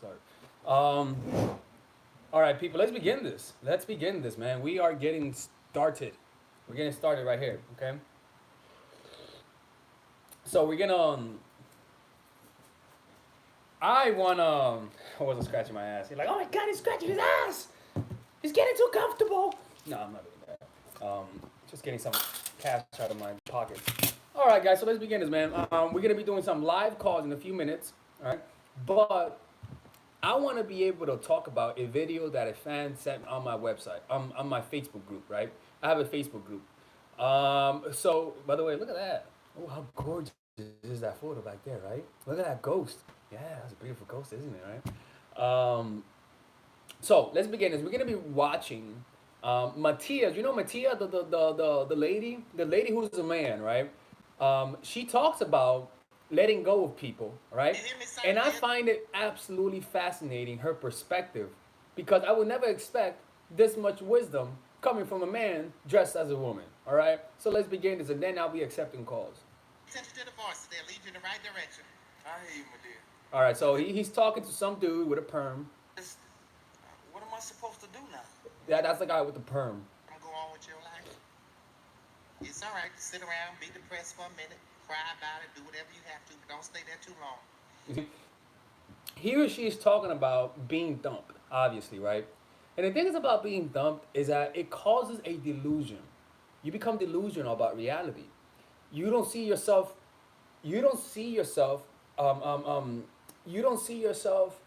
start. Um, all right, people, let's begin this. Let's begin this, man. We are getting started. We're getting started right here, okay? So we're gonna. I wanna. I wasn't scratching my ass. You're like, oh my god, he's scratching his ass. He's getting too comfortable. No, I'm not doing that. Just getting some cash out of my pocket. All right, guys. So let's begin this, man. We're gonna be doing some live calls in a few minutes. All right, but I want to be able to talk about a video that a fan sent on my website, on my Facebook group, right? I have a Facebook group. So, by the way, look at that. Oh, how gorgeous is that photo back there, right? Look at that ghost. Yeah, that's a beautiful ghost, isn't it, right? So, let's begin this. We're going to be watching Mattia. You know Mattia, the lady who's a man, right? She talks about letting go of people, right? And I find it absolutely fascinating, her perspective, because I would never expect this much wisdom coming from a man dressed as a woman. All right, so let's begin this, and then I'll be accepting calls. Attention to the voice, they'll lead you in the right direction. I hear you, my dear. All right, so he's talking to some dude with a perm. What am I supposed to do now? Yeah, that's the guy with the perm. I'm going on with your life. It's all right. Sit around, be depressed for a minute, cry about it, do whatever you have to, but don't stay there too long. He or she is talking about being dumped, obviously, right? And the thing is about being dumped is that it causes a delusion. You become delusional about reality. You don't see yourself. You don't see yourself. Um, um, um, you don't see yourself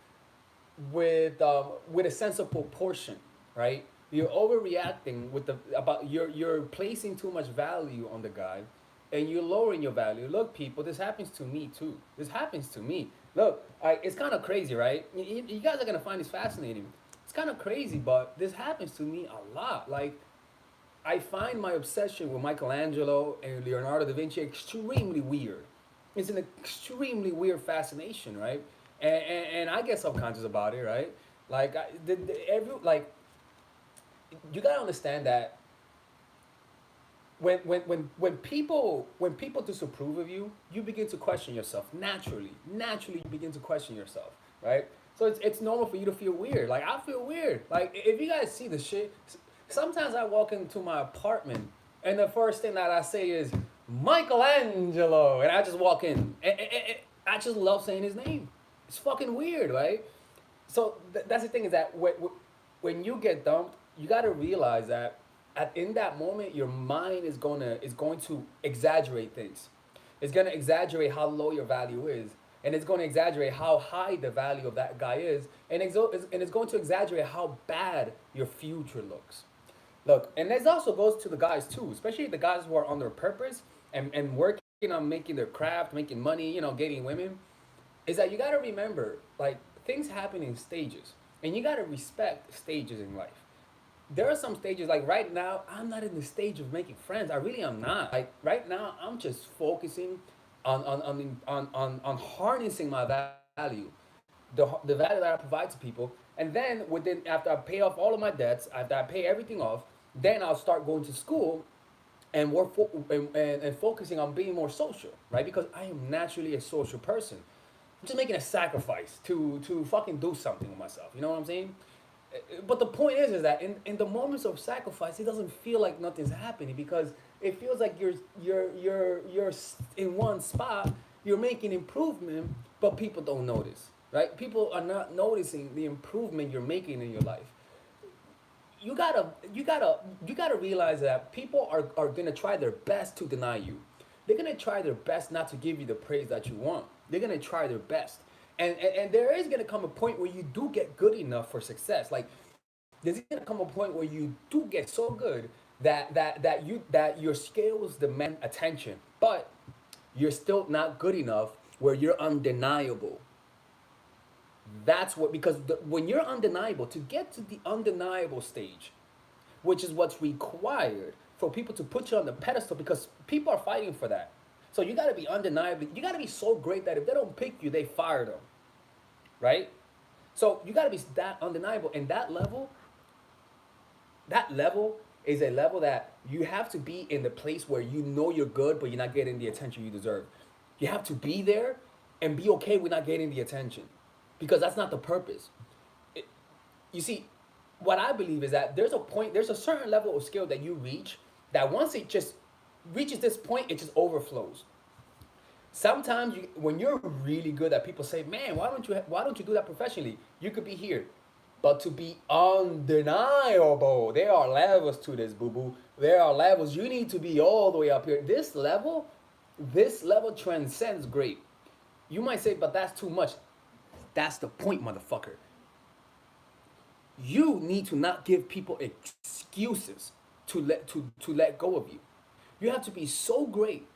with a sense of proportion, right? You're overreacting with the about you're placing too much value on the guy, and you're lowering your value. Look, people, this happens to me too. This happens to me. Look, it's kind of crazy, right? You guys are gonna find this fascinating. It's kind of crazy, but this happens to me a lot. Like, I find my obsession with Michelangelo and Leonardo da Vinci extremely weird. It's an extremely weird fascination, right? And I get subconscious about it, right? Like, you gotta understand that when people disapprove of you, you begin to question yourself naturally. Naturally, you begin to question yourself, right? So it's normal for you to feel weird. Like, I feel weird. Like, if you guys see the shit, sometimes I walk into my apartment and the first thing that I say is Michelangelo, and I just walk in. And I just love saying his name. It's fucking weird, right? So that's the thing, is that when you get dumped, you got to realize that in that moment your mind is going to exaggerate things. It's going to exaggerate how low your value is, and it's going to exaggerate how high the value of that guy is, and it's going to exaggerate how bad your future looks. Look, and this also goes to the guys too, especially the guys who are on their purpose and working on making their craft, making money, getting women. Is that you got to remember, like, things happen in stages, and you got to respect stages in life. There are some stages, like right now I'm not in the stage of making friends. I really am not. Like, right now I'm just focusing on harnessing my value, the value that I provide to people. And then after I pay off all of my debts, after I pay everything off, then I'll start going to school and and focusing on being more social, right? Because I am naturally a social person. I'm just making a sacrifice to fucking do something with myself. You know what I'm saying? But the point is that in the moments of sacrifice, it doesn't feel like nothing's happening, because it feels like you're in one spot, you're making improvement, but people don't notice, right? People are not noticing the improvement you're making in your life. You gotta realize that people are gonna try their best to deny you. They're gonna try their best not to give you the praise that you want. They're gonna try their best. And there is gonna come a point where you do get good enough for success. Like, there's gonna come a point where you do get so good that your skills demand attention, but you're still not good enough where you're undeniable. That's what, because when you're undeniable, to get to the undeniable stage, which is what's required for people to put you on the pedestal, because people are fighting for that. So you got to be undeniable. You got to be so great that if they don't pick you, they fire them, right? So you got to be that undeniable, and that level is a level that you have to be in the place where you know you're good, but you're not getting the attention you deserve. You have to be there and be okay with not getting the attention. because that's not the purpose. It, you see, what I believe is that there's a point, there's a certain level of skill that you reach that once it just reaches this point, it just overflows. Sometimes when you're really good at, people say, "Man, why don't you do that professionally? You could be here." But to be undeniable, there are levels to this, boo boo. There are levels. You need to be all the way up here. This level transcends great. You might say, "But that's too much." That's the point, motherfucker. You need to not give people excuses to let go of you. You have to be so great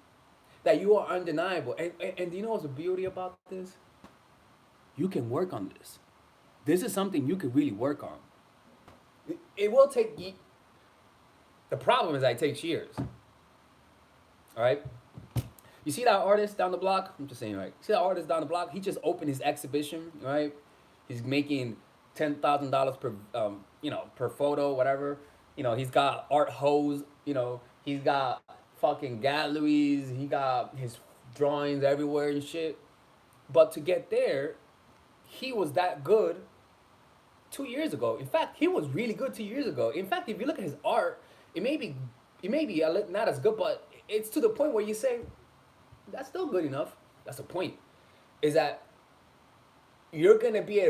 that you are undeniable. And do you know what's the beauty about this? You can work on this. This is something you could really work on. It will take the problem is that it takes years. All right. You see that artist down the block? I'm just saying, right? See that artist down the block? He just opened his exhibition, right? He's making $10,000 per, per photo, whatever. He's got art hose. He's got fucking galleries. He got his drawings everywhere and shit. But to get there, he was that good 2 years ago. In fact, he was really good 2 years ago. In fact, if you look at his art, it may be not as good, but it's to the point where you say that's still good enough. That's the point. Is that you're gonna be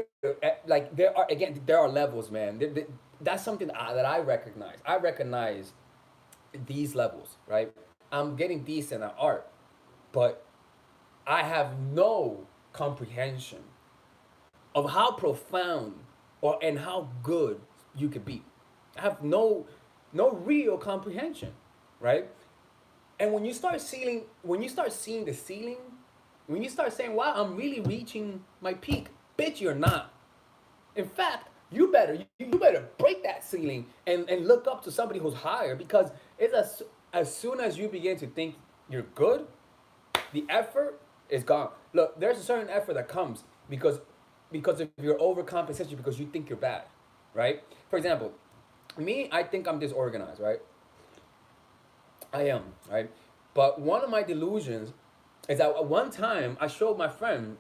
like there are levels, man. That's something that I recognize. I recognize these levels, right? I'm getting decent at art, but I have no comprehension of how profound and how good you could be. I have no real comprehension, right? And when you start seeing the ceiling, when you start saying, "Wow, I'm really reaching my peak," bitch, you're not. In fact, you better break that ceiling and look up to somebody who's higher, because it's as soon as you begin to think you're good, the effort is gone. Look, there's a certain effort that comes because of your overcompensation, because you think you're bad, right? For example, me, I think I'm disorganized, right? I am, right? But one of my delusions is that at one time I showed my friend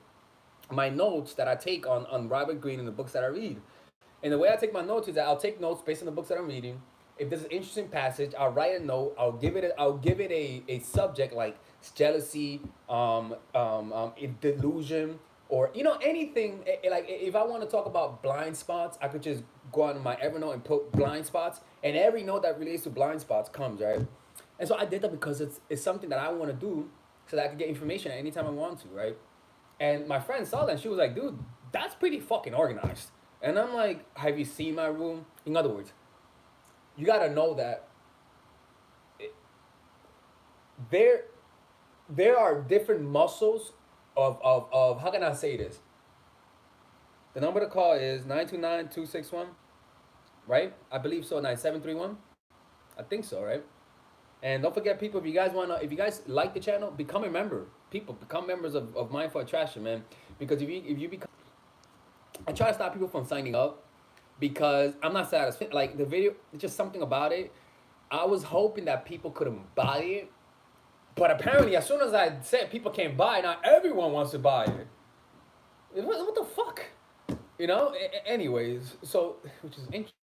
my notes that I take on Robert Greene and the books that I read. And the way I take my notes is that I'll take notes based on the books that I'm reading. If there's an interesting passage, I'll write a note. I'll give it a subject like jealousy, delusion, or anything. Like if I want to talk about blind spots, I could just go on my Evernote and put blind spots, and every note that relates to blind spots comes, right. And so I did that because it's something that I want to do, so that I can get information at any time I want to, right. And my friend saw that and she was like, "Dude, that's pretty fucking organized." And I'm like, "Have you seen my room?" In other words, you gotta know that it, there there are different muscles of how can I say this? The number to call is 929-261, right? I believe so, 9731. I think so, right? And don't forget, people, if you guys like the channel, become a member. People, become members of Mindful Attraction, man. Because if you become, I try to stop people from signing up because I'm not satisfied. Like the video, it's just something about it. I was hoping that people couldn't buy it, but apparently, as soon as I said people can't buy it, now everyone wants to buy it. What the fuck? Anyways, so which is interesting.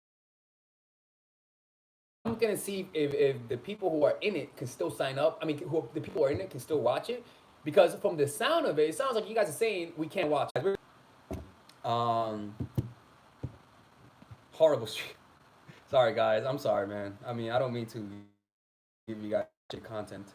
I'm gonna see if the people who are in it can still sign up. I mean, the people who are in it can still watch it, because from the sound of it, it sounds like you guys are saying we can't watch it. Um, horrible stream. Sorry, guys. I'm sorry, man. I mean, I don't mean to give you guys shit content.